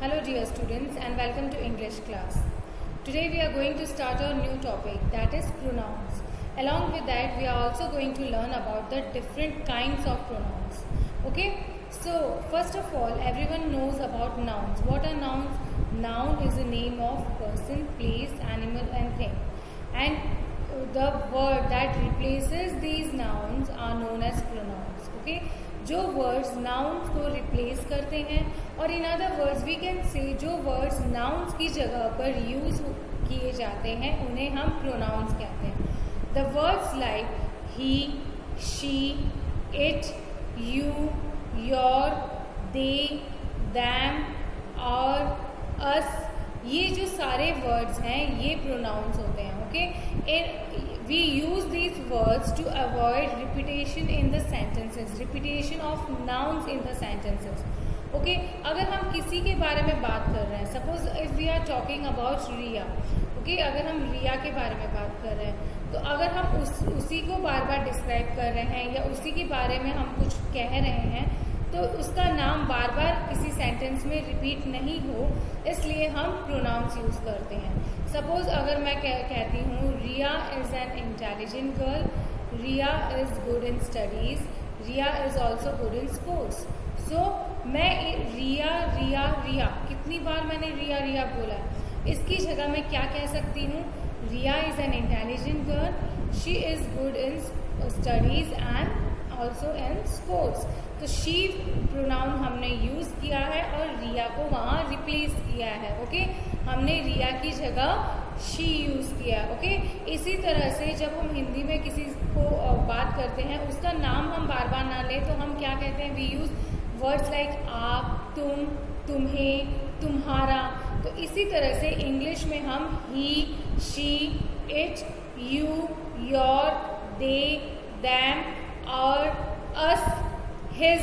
Hello dear students and welcome to English class. Today we are going to start our new topic, that is pronouns. Along with that we are also going to learn about the different kinds of pronouns. Okay, so first of all everyone knows about nouns. What are nouns? Noun is a name of person, place, animal and thing, and the word that replaces these nouns are known as pronouns. Okay, जो words nouns को replace करते हैं, और in other words we can say जो words nouns की जगह पर use किए जाते हैं उन्हें हम प्रोनाउंस कहते हैं. The words like he, she, it, you, your, they, them और अस, ये जो सारे वर्ड्स हैं ये प्रोनाउंस होते हैं. Okay, we use these words to avoid repetition in the sentences, repetition of nouns in the sentences. Okay, अगर हम किसी के बारे में बात कर रहे हैं, suppose if we are talking about Riya, okay, अगर हम रिया के बारे में बात कर रहे हैं तो अगर हम उसी को बार बार डिस्क्राइब कर रहे हैं या उसी के बारे में हम कुछ कह रहे हैं तो उसका नाम बार बार किसी सेंटेंस में रिपीट नहीं हो, इसलिए हम प्रोनाउंस यूज करते हैं. सपोज अगर मैं कहती हूँ Riya is an intelligent girl, Riya is good in studies, Riya is also good in sports. So मैं रिया रिया रिया कितनी बार मैंने रिया रिया बोला, इसकी जगह मैं क्या कह सकती हूँ? Riya is an intelligent girl, she is good in studies and also in sports. तो शी प्रोनाउन हमने यूज किया है और रिया को वहाँ रिप्लेस किया है. ओके, हमने रिया की जगह शी यूज किया. ओके, इसी तरह से जब हम हिंदी में किसी को बात करते हैं उसका नाम हम बार बार ना लें तो हम क्या कहते हैं? वी यूज वर्ड्स लाइक आप, तुम, तुम्हें, तुम्हारा. तो इसी तरह से इंग्लिश में हम he, she, it, you, your, they, them और अस, हिज,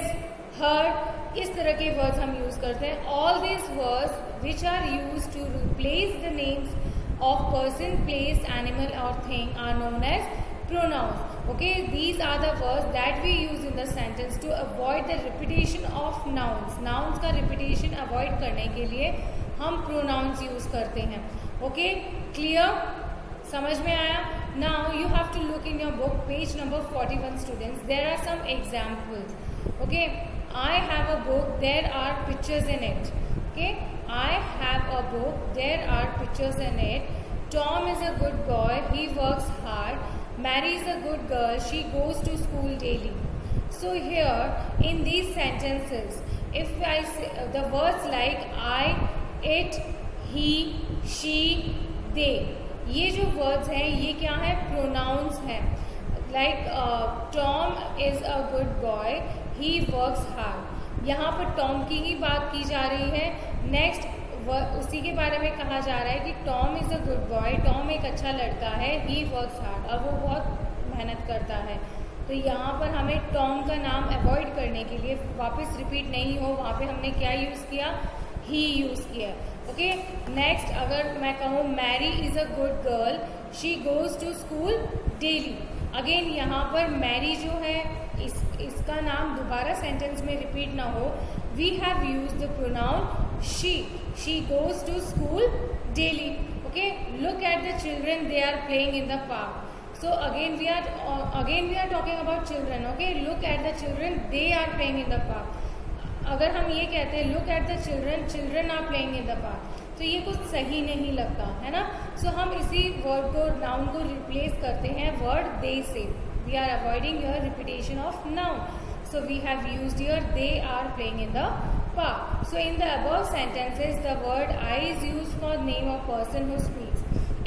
हर, इस तरह के वर्ड्स हम यूज करते हैं. All this words which are use to replace the names of person, place, animal और thing are known as pronouns. Okay, these are the words that we use in the sentence to avoid the repetition of nouns. Nouns का repetition avoid करने के लिए हम pronouns use करते हैं. Okay, clear? समझ में आया? Now you have to look in your book, page number 41 students. There are some examples. Okay, I have a book, there are pictures in it. Okay, I have a book, there are pictures in it. Tom is a good boy, he works hard. Mary is a good girl, she goes to school daily. So here in these sentences, if I say the words like I, it, he, she, they, ये जो words हैं ये क्या है? Pronounce हैं. Like Tom is a good boy, he works hard. यहाँ पर Tom की ही बात की जा रही है. नेक्स्ट उसी के बारे में कहा जा रहा है कि Tom is a good boy, Tom एक अच्छा लड़का है, ही वर्क्स हार्ड, अब वो बहुत मेहनत करता है. तो यहाँ पर हमें टॉम का नाम अवॉइड करने के लिए वापस रिपीट नहीं हो, वहाँ पे हमने क्या यूज़ किया? ही यूज़ किया. ओके, नेक्स्ट अगर मैं कहूँ Mary is a good girl, she goes to school daily. Again यहाँ पर मैरी जो है इसका नाम दोबारा सेंटेंस में रिपीट ना हो, we have use the pronoun she goes to school daily. Okay, look at the children, they are playing in the park. So again we are talking about children. Okay, look at the children, they are playing in the park. अगर हम ये कहते हैं look at the children, children are playing in the park, तो ये कुछ सही नहीं लगता है ना. So हम इसी वर्ड को, नाउन को रिप्लेस करते हैं वर्ड they से. We are avoiding your repetition of noun. So we have used here they are playing in the park. So in the above sentences the word I is used for name of person who speaks.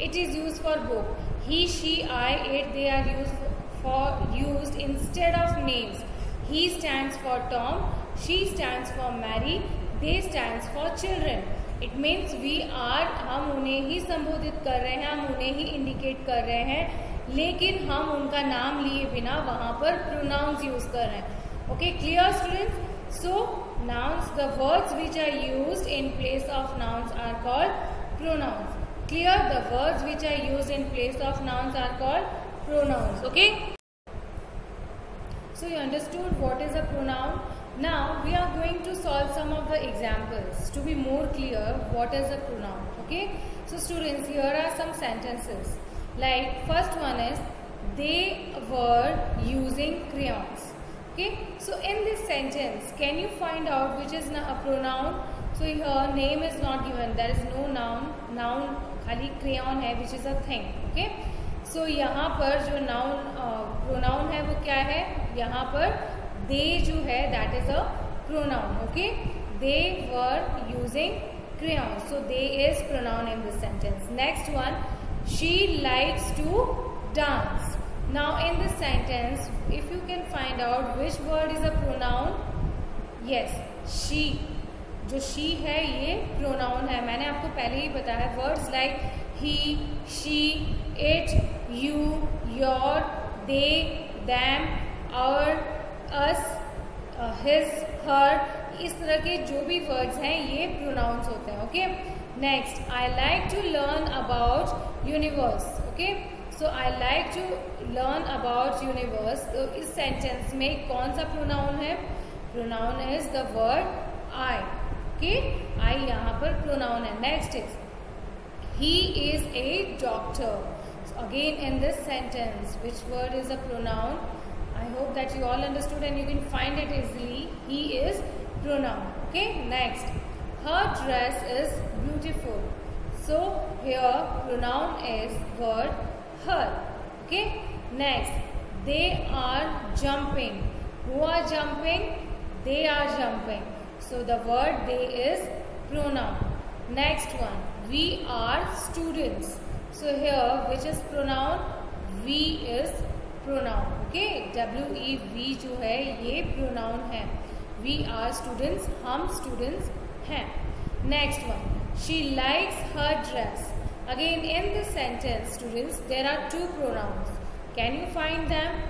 It is used for book. He, she, I, it, they are used instead of names. He stands for Tom, she stands for Mary, they stands for children. It means we are, हम उन्हें ही संबोधित कर रहे हैं, हम उन्हें ही indicate कर रहे हैं, लेकिन हम उनका नाम लिए बिना वहाँ पर प्रोनाउंस यूज कर रहे हैं. Okay, clear students? So nouns, the words which are used in place of nouns are called pronouns. Clear? The words which are used in place of nouns are called pronouns. Okay, so you understood what is a pronoun? Now we are going to solve some of the examples to be more clear what is a pronoun. Okay, so students, here are some sentences. Like first one is, they were using crayons. Okay, so in this sentence, can you find out which is a pronoun? So here name is not given, there is no noun खाली crayon है which is a thing. Okay, so यहाँ पर जो pronoun है वो क्या है? यहाँ पर they जो है that is a pronoun. Okay, they were using crayons, so they is pronoun in this sentence. Next one, she likes to dance. Now in this sentence, if you can find out which word is a pronoun, yes, she. जो she है ये pronoun है, मैंने आपको पहले ही बताया. Words like he, she, it, you, your, they, them, our, us, his, her, इस तरह के जो भी words हैं ये pronouns होते हैं. Okay. Next, I like to learn about universe. Okay. So I like to learn about universe. तो इस sentence में कौन सा pronoun है? Pronoun is the word I. Okay, I यहाँ पर pronoun है. Next is, he is a doctor. So again in this sentence, which word is a pronoun? I hope that you all understood and you can find it easily. He is pronoun. Okay, next, her dress is beautiful. So here pronoun is word her. Okay, next, they are jumping. Who are jumping? They are jumping. So the word they is pronoun. Next one, we are students. So here which is pronoun? We is pronoun. Okay, we जो है ये pronoun है. We are students, हम students हैं. Next one, she likes her dress. Again in this sentence, students, there are two pronouns. Can you find them?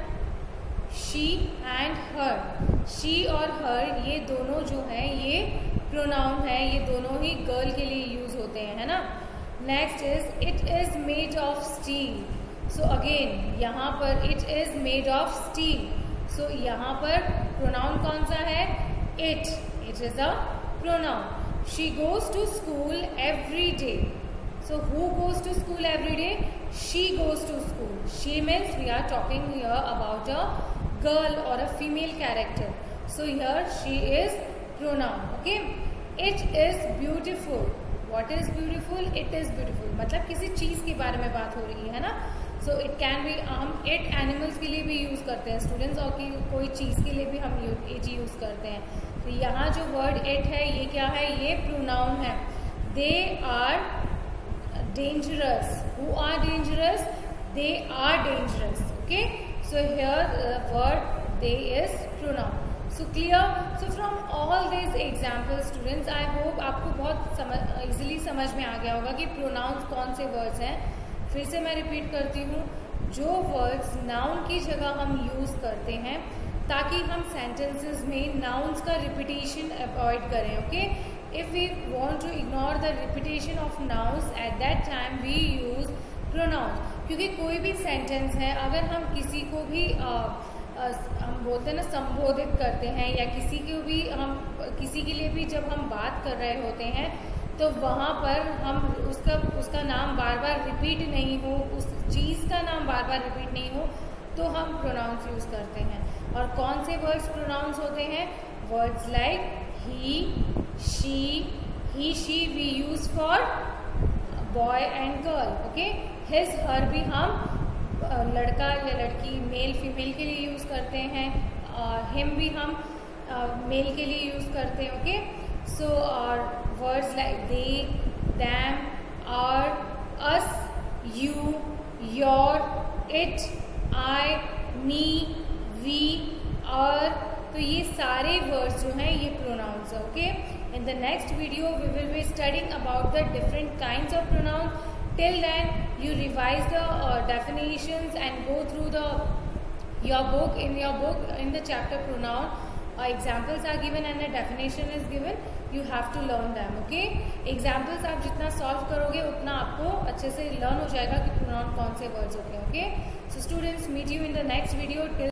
She and her. She और her ये दोनों जो हैं ये pronoun है, ये दोनों ही girl के लिए use होते हैं, है ना. Next is, it is made of steel. So again यहाँ पर it is made of steel. So यहाँ पर pronoun कौन सा है? It. It is a pronoun. She goes to school every day. So who goes to school every day? She goes to school. She means we are talking here about a girl or a female character. So here she is pronoun. Okay. It is beautiful. What is beautiful? It is beautiful. मतलब किसी चीज के बारे में बात हो रही है ना. So it can be हम it animals के लिए भी यूज करते हैं स्टूडेंट्स, और कोई चीज के लिए भी हम it यूज करते हैं. तो यहाँ जो वर्ड it है ये क्या है? ये pronoun है. They are dangerous. Who are dangerous? They are dangerous. Okay. So here the word they is pronoun. So clear? So from all these examples students, I hope आपको बहुत easily समझ में आ गया होगा कि pronouns कौन से words हैं. फिर से मैं repeat करती हूँ, जो words noun की जगह हम use करते हैं ताकि हम sentences में nouns का repetition avoid करें. Okay? If we want to ignore the repetition of nouns, at that time we use pronouns. क्योंकि कोई भी sentence है, अगर हम किसी को भी हम बोलते हैं ना संबोधित करते हैं, या किसी को भी हम किसी के लिए भी जब हम बात कर रहे होते हैं तो वहाँ पर हम उसका नाम बार बार रिपीट नहीं हो, उस चीज़ का नाम बार बार रिपीट नहीं हो, तो हम प्रोनाउंस यूज़ करते हैं. और कौन से वर्ड्स प्रोनाउंस होते हैं? Words like he, she we use for boy and girl. Okay, his, her भी हम लड़का या लड़की मेल फीमेल के लिए यूज़ करते हैं, हिम भी हम मेल के लिए यूज़ करते हैं. ओके, सो और words like they, them, our, us, you, your, it, I, me, we, और, तो ये सारे वर्ड्स जो हैं ये प्रोनाउंस है. Okay, in the next video we will be studying about the different kinds of pronouns. Till then, you revise the definitions and go through your book. In the chapter pronoun, examples are given and a definition is given. You have to learn them. Okay? Examples आप जितना solve करोगे उतना आपको अच्छे से learn हो जाएगा कि pronoun कौन से words होते हैं. Okay? So students, meet you in the next video. Till